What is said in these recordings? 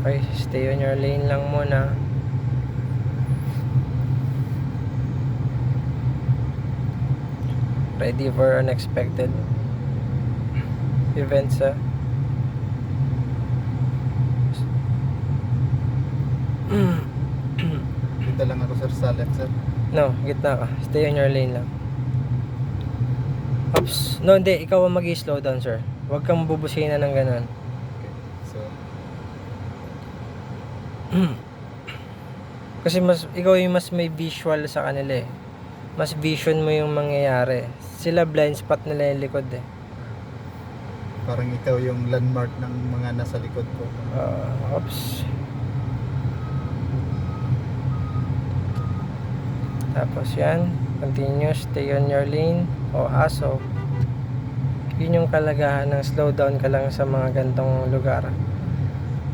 Okay, stay on your lane lang muna. Ready for unexpected events, ha? Dito lang ako sir sa left sir. No, gitna ka. Stay on your lane lang. Oops. No, hindi. Ikaw ang mag-slow down, sir. Huwag kang bubusina ng ganun. Okay. So, Kasi ikaw yung mas may visual sa kanila eh. Mas vision mo yung mangyayari. Sila blind spot nila yung likod eh. parang ikaw yung landmark ng mga nasa likod ko. Oops. Tapos yan. Continue. Stay on your lane. O aso. Yun yung kalagahan ng slow down ka lang sa mga gantong lugar.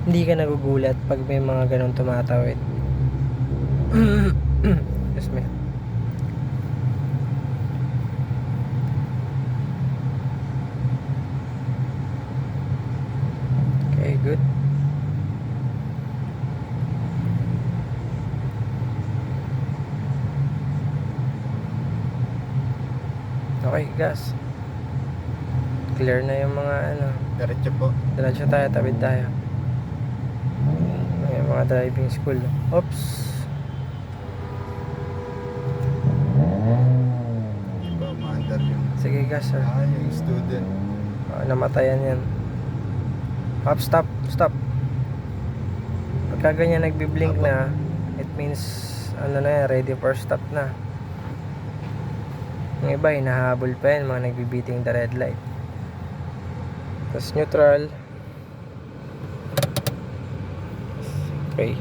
Hindi ka nagugulat pag may mga ganong tumatawid. Excuse me. Okay, good. Okay, gas. Clear na yung mga ano. Diretso po. Diretso tayo, tabid tayo. May mga driving school. Oops. Hindi ba umaandar yung... Sige, gas, sir. yung student. Namatayan yan. Hop, stop, stop. Pagka ganyan nagbi-blink na, it means ano na yan, ready for stop na. Yung iba hinahabol pa yan, mga nagbibiting the red light. Tapos neutral. Okay.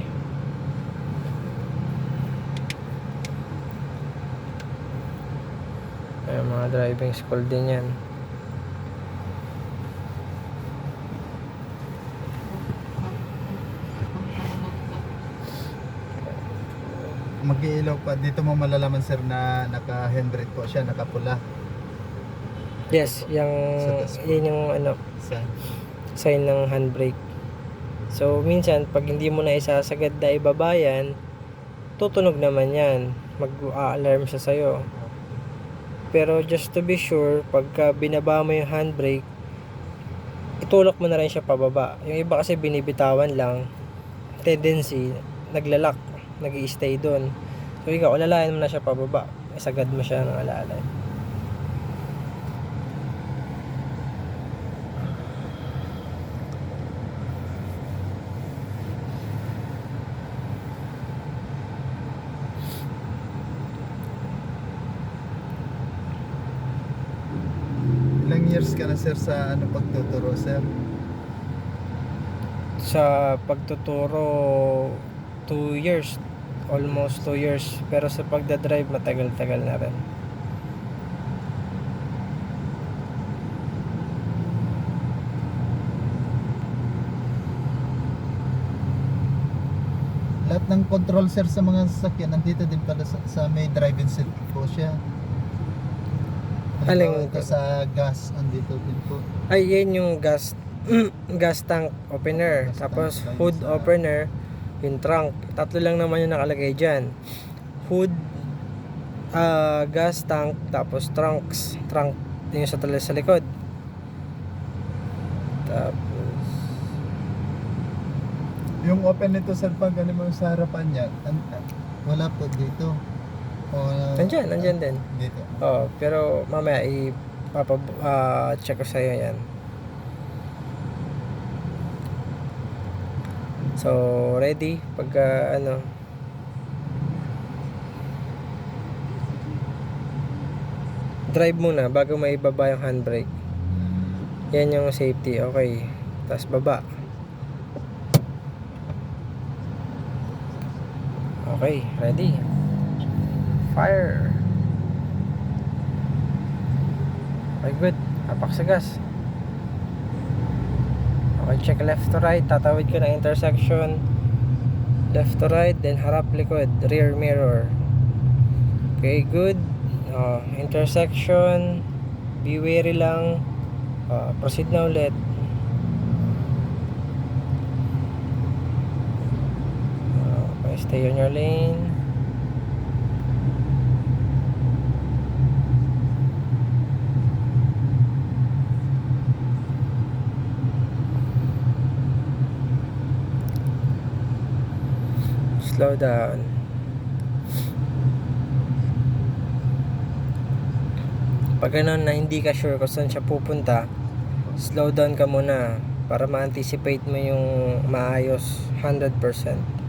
Ayan, mga driving school din yan. Mag-iilaw pa. Dito mo malalaman sir na naka-handbrake po siya, nakapula. Yes, yung yun yung ano, Sa sign ng handbrake. So minsan pag hindi mo na isasagad na ibaba yan, tutunog naman yan, mag-a-alarm siya sa'yo. Pero just to be sure, pagka binaba mo yung handbrake, itulak mo na rin siya pababa. Yung iba kasi binibitawan lang, tendency naglalak, nag-i-stay doon. So ikaw, alalayan mo na siya pababa, isagad mo siya ng alalay. ilang years ka na sir sa ano pagtuturo sir? Sa pagtuturo 2 years, almost 2 years, pero sa pagdadrive matagal-tagal na rin. Lahat ng control sir sa mga sasakyan nandito din pala sa may driving seat po siya. Aling ito sa gas andito din po. Ay, yan yung gas gas tank opener, Gas tapos tank, hood sa- opener, yung trunk. Tatlo lang naman yung nakalagay dyan. Hood, gas tank, tapos trunk yung sa likod. Tapos Yung open nito sir pag ano mo sa harapan niya, wala po dito. nandyan din. Dito. Pero mamaya check ko sa'yo yan. So ready pagka ano, drive muna bago maibaba yung handbrake. Yan yung safety. Okay, tapos baba. Okay, ready, fire. Okay, good. Hapak sa gas. Okay, check left to right. Tatawid ka ng intersection. Left to right, then harap likod, rear mirror. Okay, good. Intersection. Be wary lang. Proceed na ulit. Stay on your lane. Slow down. Pag ganun na hindi ka sure kung saan siya pupunta, slow down ka muna para ma-anticipate mo yung maayos 100%.